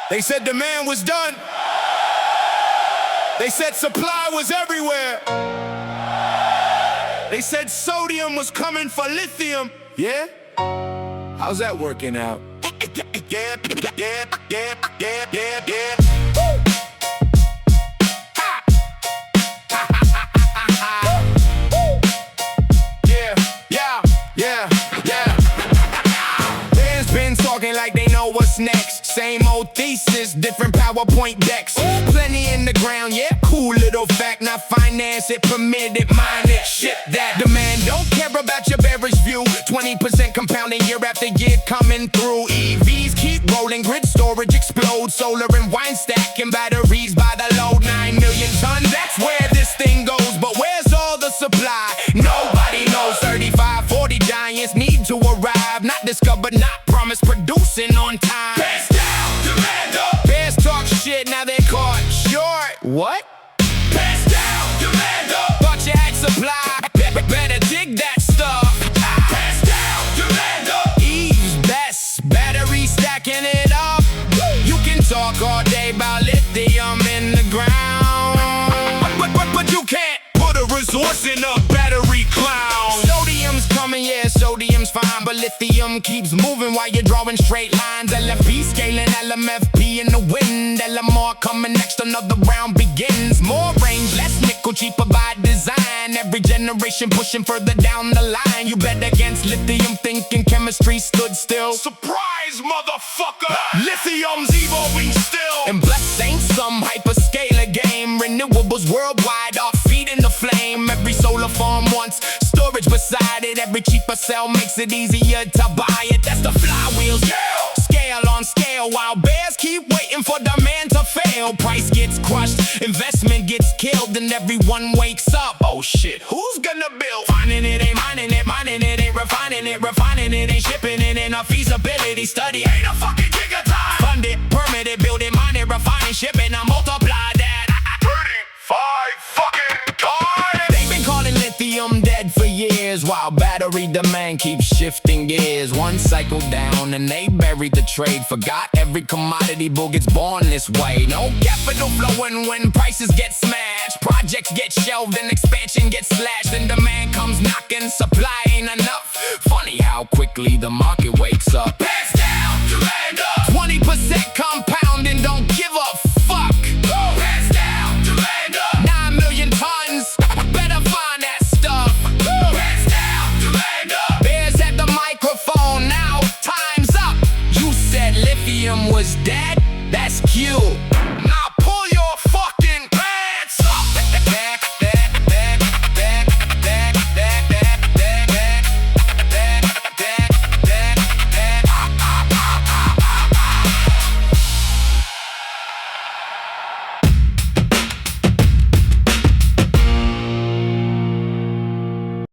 They said demand was done. They said supply was everywhere. They said sodium was coming for lithium. Yeah? How's that working out? Yeah. Woo! Man's been talking like they know what's next. Same old thesis, different PowerPoint decks. Plenty in the ground, yeah, cool little fact. Not finance it, permitted, mine it. Shit that demand, don't care about your bearish view. 20% compounding year after year coming through. EVs keep rolling, grid storage explode. Solar and wine stacking batteries by the load. 9 million tons, that's where this thing goes. But where's all the supply? Nobody knows. 35, 40 giants need to arrive. Not discovered, not promised, producing on time. Best down, demand up. Bears talk shit, now they're caught short. What? Best down, demand up. Thought you had supply, better dig that stuff. Best down, demand up. Eve's best, battery stacking it up. You can talk all day about lithium in the ground, but you can't put a resource in a battery clown. Sodium's coming, yeah, sodium's fine, but lithium keeps moving while you're drawing straight lines. LFP scaling, LMFP in the wind. LMR coming next, another round begins. More range, less nickel, cheaper by design. Every generation pushing further down the line. You bet against lithium, thinking chemistry stood still. Surprise, motherfucker! Lithium's evolving still. And blessed ain't some hyperscaler game. Renewables worldwide are feeding the flame. Every solar farm wants storage beside it. Every cheaper cell makes it easier to buy it. That's the flywheel. Scale on scale while bears keep waiting for demand to fail. Price gets crushed, investment gets killed, and everyone wakes up. Oh shit, who's gonna build? Finding it ain't mining it, mining it ain't refining it ain't shipping it in a feasibility study. Ain't a fucking gigaton. Fund it, permit it, build it, mine it, refine it, ship it, now multiply that. 35 fucking times. They've been calling lithium dead for years, while battery demand keeps shifting gears. One cycle down and they buried the trade. Forgot every commodity bull gets born this way. No capital flowing when prices get smashed. Projects get shelved and expansion gets slashed. And demand comes knocking, supply ain't enough. Funny how quickly the market wakes up. Pass down, demand up. 20% compounding, don't give a fuck. Pass down, demand up. 9 million tons, better find that stuff. Pass down, demand up. Bears at the microphone, now time's up. You said lithium was dead? That's cute.